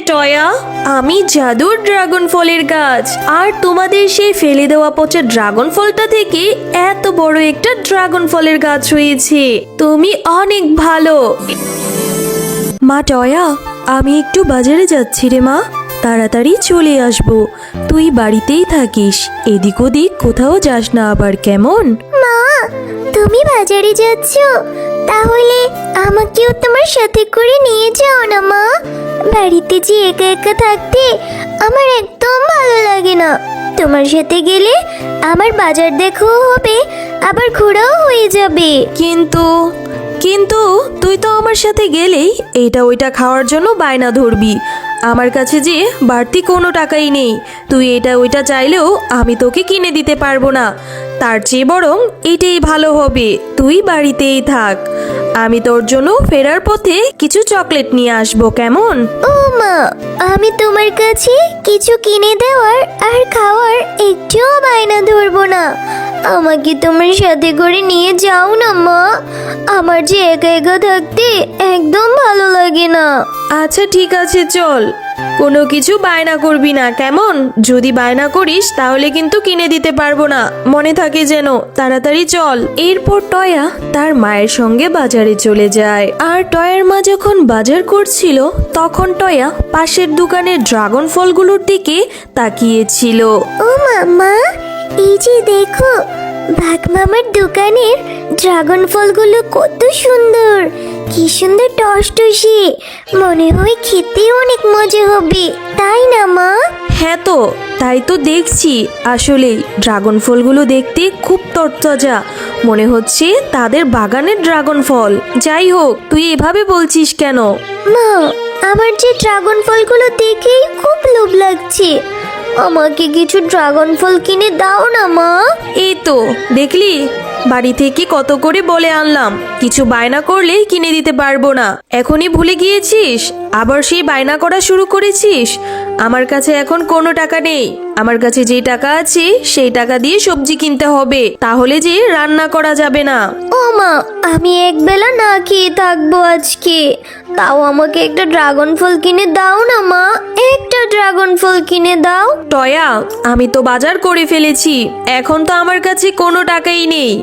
টয়া, আমি জাদুর ড্রাগন ফলের গাছ, আর তোমাদের সেই ফেলে দেওয়া পচা ড্রাগন ফলটা থেকে এত বড় একটা ড্রাগন ফলের গাছ হয়েছে। তুমি অনেক ভালো। মা টয়া, আমি একটু বাজারে যাচ্ছি রে মা, তাড়াতাড়ি চলে আসবো। তুই বাড়িতেই থাকিস, এদিক ওদিক কোথাও যাস না আবার, কেমন? মা, তুমি বাজারে যাচ্ছ? তাহলে আমাকেও তোমার সাথে করে নিয়ে যাও না মা। বাড়িতে যে একা একা থাকতে আমার একদম ভালো লাগে না। তোমার সাথে গেলে আমার বাজার দেখাও হবে, আবার ঘোরাও হয়ে যাবে। কিন্তু কিন্তু তুই তো আমার সাথে গেলেই এটা ওইটা খাওয়ার জন্য বায়না ধরবি। আমার কাছে যে বাড়তি কোনো টাকাই নেই, তুই এটা ওইটা চাইলেও আমি তোকে কিনে দিতে পারবো না। তার চেয়ে বরং এটাই ভালো হবে, তুই বাড়িতেই থাক। আমি তোর জন্য ফেরার পথে কিছু চকলেট নিয়ে আসবো, কেমন? ও মা, আমি তোমার কাছে কিছু কিনে দেওয়ার আর খাওয়ার একটুও বায়না ধরবো না। আমাকে তোমার সাথে করে নিয়ে যাও না মা। আমার যে একা একা থাকতে একদম ভালো লাগে না। আচ্ছা ঠিক আছে, চল। কোনো কিছু বায়না করবি না, কেমন? যদি বায়না করিস তাহলে কিন্তু কিনে দিতে পারবো না, মনে থাকে যেন। তাড়াতাড়ি চল। এরপর টয়া তার মায়ের সঙ্গে বাজারে চলে যায়। আর টয়ার মা যখন বাজার করছিল তখন টয়া পাশের দোকানের ড্রাগন ফলগুলোর দিকে তাকিয়েছিল। ও মামা, এই যে দেখো, বাঘ মামার দোকানের ড্রাগন ফলগুলো কত সুন্দর, কি সুন্দর টসটসে, মনে হয় খেতে অনেক মজা হবে, তাই না মা? হ্যাঁ তো, তাই তো দেখছি। আসলে ড্রাগন ফলগুলো দেখতে খুব তরতাজা, মনে হচ্ছে তাদের বাগানের ড্রাগন ফল। যাই হোক, তুই এভাবে বলছিস কেন? মা, আমার যে ড্রাগন ফলগুলো দেখেই খুব লোভ লাগছে। আমাকে কিছু ড্রাগন ফল কিনে দাও না মা। এই তো দেখলি, বাড়ি থেকে কত করে বলে আনলাম, কিছু বায়না করলে কিনে দিতে পারবো না। এখনই ভুলে গিয়েছিস? আবার সেই বায়না করা শুরু করেছিস? আমার কাছে এখন কোনো টাকা নেই। আমার কাছে যে টাকা আছে সেই টাকা দিয়ে সবজি কিনতে হবে, তাহলে যে রান্না করা যাবে না। ও মা, আমি একবেলা না খেয়ে থাকবো আজকে। তাও আমাকে একটা ড্রাগন ফল কিনে দাও না মা, একটা ড্রাগন ফল কিনে দাও। টয়া, আমি তো বাজার করে ফেলেছি, এখন তো আমার কাছে কোনো টাকাই নেই।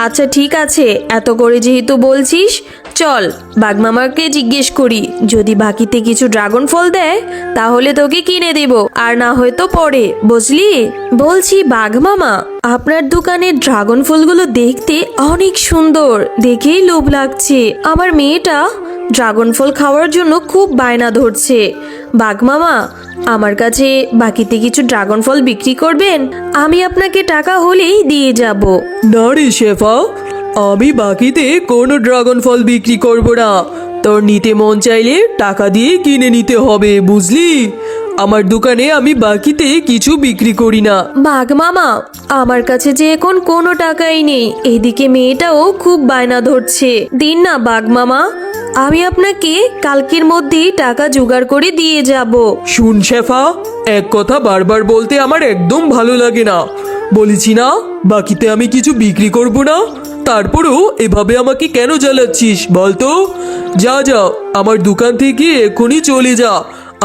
আচ্ছা ঠিক আছে, এত করে যেহেতু বলছিস, চল বাঘমামাকে জিজ্ঞেস করি, যদি বাকিতে কিছু ড্রাগন ফল দেয় তাহলে তোকে কিনে দেব, আর না হয়তো পরে, বুঝলি? বলছি বাঘমামা, আপনার দোকানের ড্রাগন ফলগুলো দেখতে অনেক সুন্দর, দেখেই লোভ লাগছে। আমার মেয়েটা ড্রাগন ফল খাওয়ার জন্য খুব বায়না ধরছে। বাঘমামা, আমার কাছে বাকিতে কিছু ড্রাগন ফল বিক্রি করবেন? আমি আপনাকে টাকা হলেই দিয়ে যাব। না রে শেফা, আমি বাকিতে কোনো ড্রাগন ফল বিক্রি করব না। তোর নিতে মন চাইলে টাকা দিয়ে কিনে নিতে হবে, বুঝলি? আমার দোকানে আমি বাকিতে কিছু বিক্রি করি না। বাঘমামা, আমার কাছে যে এখন কোনো টাকাই নেই, এদিকে মেয়েটাও খুব বায়না ধরছে। দিন না বাঘমামা, আমি আপনাকে কালকের মধ্যেই টাকা জোগাড় করে দিয়ে যাব। শুন শেফা, এক কথা বারবার বলতে আমার একদম ভালো লাগে না। বলেছি না বাকিতে আমি কিছু বিক্রি করব না, তারপরেও এভাবে আমাকে কেন জ্বালাচ্ছিস বলতো? যা যা, আমার দোকান থেকে এখনই চলে যা,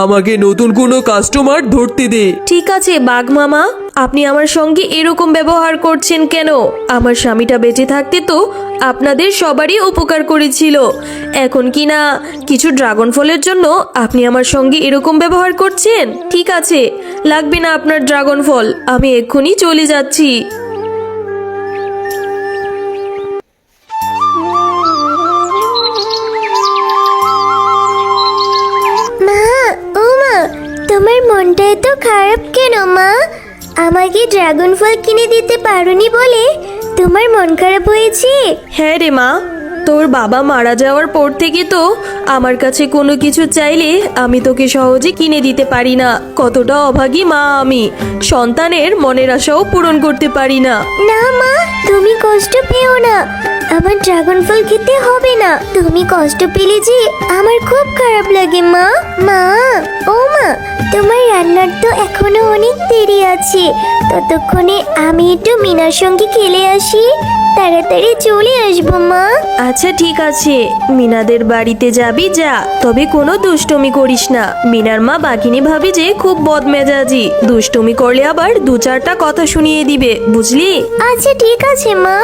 আমাকে নতুন কোনো কাস্টমার ধরতে দে। ঠিক আছে বাঘমামা, আপনি আমার সঙ্গে এরকম ব্যবহার করছেন কেন? আমার স্বামীটা বেঁচে থাকতে তো আপনাদের সবারই উপকার করেছিল, এখন কি না কিছু ড্রাগন ফলের জন্য আপনি আমার সঙ্গে এরকম ব্যবহার করছেন? ঠিক আছে, লাগবে না আপনার ড্রাগন ফল, আমি এক্ষুনি চলে যাচ্ছি। মা, ও মা, তোমার মনটা এত খারাপ কেন মা? আমাকে ড্রাগন ফল কিনে দিতে পারোনি বলে তোমার মন খারাপ হয়েছে? হ্যাঁ রে মা, তোর বাবা মারা যাওয়ার পর থেকে তো আমার কাছে কোনো কিছু চাইলে আমি তোকে সহজে কিনে দিতে পারি না। কতটা অভাগী মা আমি, সন্তানের মনের আশাও পূরণ করতে পারি না। না মা, তুমি কষ্ট পেও না, আমার ড্রাগন ফল খেতে হবে না। তুমি কষ্ট পেলে যে আমার খুব খারাপ লাগে মা। মা, ও মা, তোমার রান্নার তো এখনো অনেক দেরি আছে, ততক্ষণে আমি একটু মিনার সঙ্গে খেলে আসি। তাড়াতাড়ি চলে আসবো মা। আচ্ছা ঠিক আছে, মিনাদের বাড়িতে যাবি যা, তবে কোনো দুষ্টুমি করিস না। মিনার মা বাঘিনী ভাবি যে খুব বদমেজাজি, দুষ্টুমি করলে আবার দু চারটা কথা শুনিয়ে দিবে, বুঝলি? আচ্ছা ঠিক আছে মা।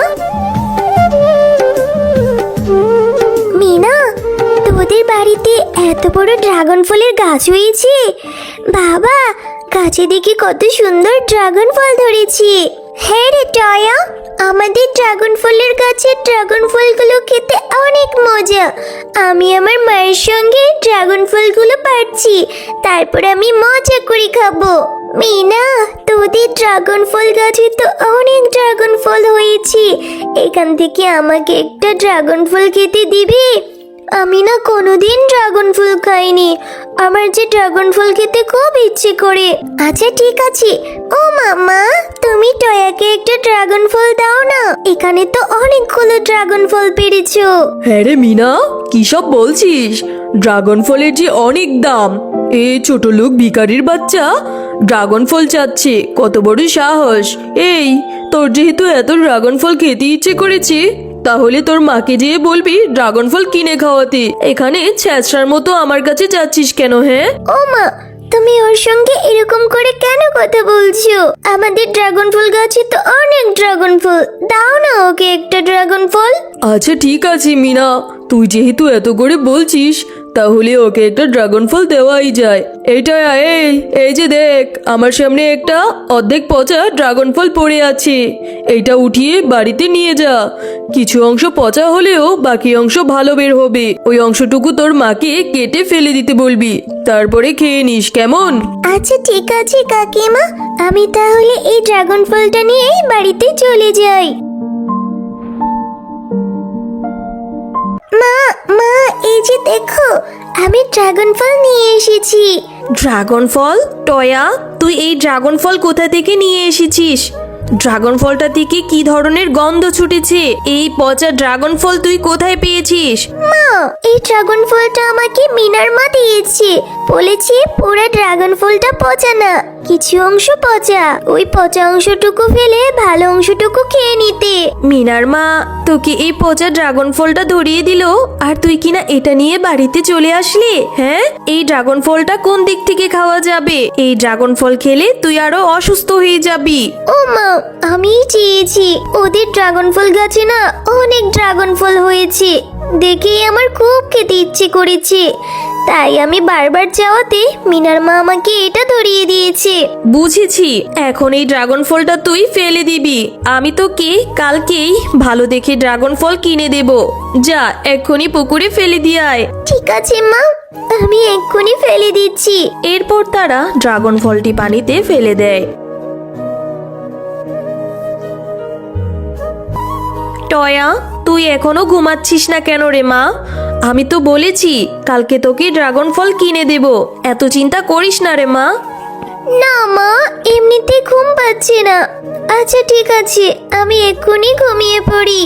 মিনা, তোদের বাড়িতে এত বড় ড্রাগন ফলের গাছ হয়েছে? বাবা, গাছে দেখি কত সুন্দর ড্রাগন ফল ধরেছে। হ্যাঁ রে টয়া, আমাদের ড্রাগন ফলের গাছের ড্রাগন ফলগুলো খেতে অনেক মজা। আমি আমার মায়ের সঙ্গে ড্রাগন ফলগুলো পাড়ছি, তারপর আমি মজা করে খাবো। মিনা, তোদের ড্রাগন ফল গাছে তো অনেক ড্রাগন ফল হয়েছে, এখান থেকে আমাকে একটা ড্রাগন ফল খেতে দিবি? আমি না কোনোদিন ড্রাগন ফল খাইনি, আমার যে ড্রাগন ফল খেতে খুব ইচ্ছে করে। আচ্ছা ঠিক আছে। ও মামা, তুমি টয়াকে একটা ড্রাগন ফল দাও না, এখানে তো অনেকগুলো ড্রাগন ফল পেরেছো। হ্যাঁ রে মিনা, কি সব বলছিস? ড্রাগন ফলের যে অনেক দাম। এ ছোট লোক ভিখারির বাচ্চা ড্রাগন ফল চাচ্ছে, কত বড় সাহস! এই, তোর যেহেতু এত ড্রাগন ফল খেতে ইচ্ছে করেছে, তাহলে তোর মাকে যেয়ে বলবি ড্রাগন ফল কিনে খাওয়াতে। এখানে ছ্যাঁচড়ার মতো আমার কাছে যাচ্ছিস কেন? হ্যাঁ ও মা, তুমি ওর সঙ্গে এরকম করে কেন কথা বলছো? আমাদের ড্রাগন ফল গাছে তো অনেক ড্রাগন ফল, দাও না ওকে একটা ড্রাগন ফল। আচ্ছা ঠিক আছে মিনা, তুই যেহেতু এত করে বলছিস, তাহলে ওকে একটা ড্রাগন ফল দেওয়াই যায়। এইটা এই যে দেখ, আমার সামনে একটা অর্ধেক পচা ড্রাগন ফল পড়ে আছে, এইটা উঠিয়ে বাড়িতে নিয়ে যা। কিছু অংশ পচা হলেও বাকি অংশ ভালো বের হবে। ওই অংশটুকু তোর মাকে কেটে ফেলে দিতে বলবি, তারপরে খেয়ে নিস, কেমন? আচ্ছা ঠিক আছে কাকিমা, আমি তাহলে এই ড্রাগন ফলটা নিয়েই বাড়িতে চলে যাই। মা মা, এই যে দেখো, আমি ড্রাগন ফল নিয়ে এসেছি। ড্রাগন ফল? টয়া, তুই এই ড্রাগন ফল কোথা থেকে নিয়ে এসেছিস? ড্রাগন ফলটা থেকে কি ধরনের গন্ধ ছুটেছে? এই পচা ড্রাগন ফল তুই কোথায় পেয়েছিস? মা, এই ড্রাগন ফলটা আমাকে মিনার মা দিয়েছে, বলেছে পুরো ড্রাগন ফলটা পচা না, কিছু অংশ পচা, ওই পচা অংশটুকু ফেলে ভালো অংশটুকু খেয়ে নিতে। মিনার মা তোকে এই পচা ড্রাগন ফলটা ধরিয়ে দিল, আর তুই কিনা এটা নিয়ে বাড়িতে চলে আসলি? হ্যাঁ, এই ড্রাগন ফলটা কোন দিক থেকে খাওয়া যাবে? এই ড্রাগন ফল খেলে তুই আরো অসুস্থ হয়ে যাবি। ও মা, আমি চেয়েছি, ওদের ড্রাগন ফল গাছে না অনেক ড্রাগন ফল হয়েছে, দেখেই আমার খুব খেতে ইচ্ছে করেছে, তাই আমি বারবার চাওয়াতে মিনার মা আমাকে এটা ধরিয়ে দিয়েছে। বুঝেছি, এখন এই ড্রাগন ফলটা তুই ফেলে দিবি। আমি তোকে কালকেই ভালো দেখে ড্রাগন ফল কিনে দেব। যা, এক্ষুনি পুকুরে ফেলে দিয়ে আয়। ঠিক আছে মা, আমি এক্ষুনি ফেলে দিচ্ছি। এরপর তারা ড্রাগন ফলটি পানিতে ফেলে দেয়। টয়া, তুই এখনো ঘুমাচ্ছিস না কেন রে মা? আমি তো বলেছি কালকে তোকে ড্রাগন ফল কিনে দেব, এত চিন্তা করিস না রে মা। না মা, এমনিতে ঘুম পাচ্ছে না। আচ্ছা ঠিক আছে, আমি এক্ষুনি ঘুমিয়ে পড়ি।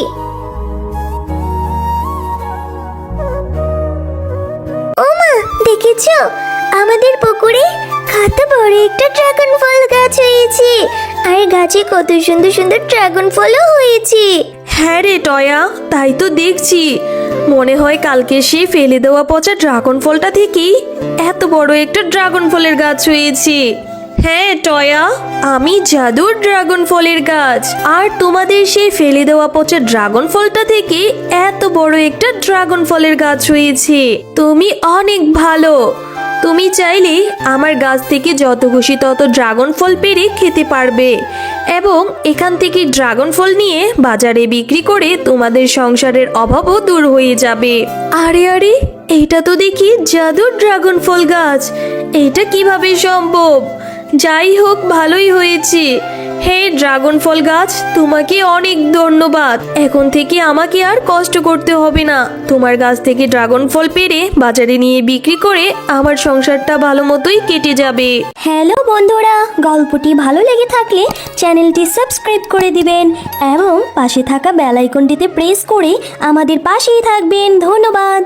ও মা, দেখেছো আমাদের পুকুরে কত বড় একটা ড্রাগন ফল গাছ হয়েছে, আর গাছে কত সুন্দর সুন্দর ড্রাগন ফলও হয়েছে। হ্যাঁ রে টয়া, তাই তো দেখছি। মনে হয় কালকে সেই ফেলে দেওয়া পচা ড্রাগন ফলটা থেকেই এত বড় একটা ড্রাগন ফলের গাছ হয়েছে। হ্যাঁ টয়া, আমি জাদুর ড্রাগন ফলের গাছ, আর তোমাদের সেই ফেলে দেওয়া পচা ড্রাগন ফলটা থেকে এত বড় একটা ড্রাগন ফলের গাছ হয়েছে। তুমি অনেক ভালো। তুমি চাইলে আমার গাছ থেকে যত খুশি তত ড্রাগন ফল পেড়ে খেতে পারবে, এবং এখান থেকে ড্রাগন ফল নিয়ে বাজারে বিক্রি করে তোমাদের সংসারের অভাবও দূর হয়ে যাবে। আরে আরে, এইটা তো দেখি জাদুর ড্রাগন ফল গাছ, এটা কিভাবে সম্ভব? যাই হোক, ভালোই হয়েছে। হে ড্রাগন ফল গাছ, তোমাকে অনেক ধন্যবাদ। এখন থেকে আমাকে আর কষ্ট করতে হবে না। তোমার গাছ থেকে ড্রাগন ফল পেড়ে বাজারে নিয়ে বিক্রি করে আমার সংসারটা ভালো মতোই কেটে যাবে। হ্যালো বন্ধুরা, গল্পটি ভালো লেগে থাকলে চ্যানেলটি সাবস্ক্রাইব করে দিবেন এবং পাশে থাকা বেল আইকনটিতে প্রেস করে আমাদের পাশেই থাকবেন। ধন্যবাদ।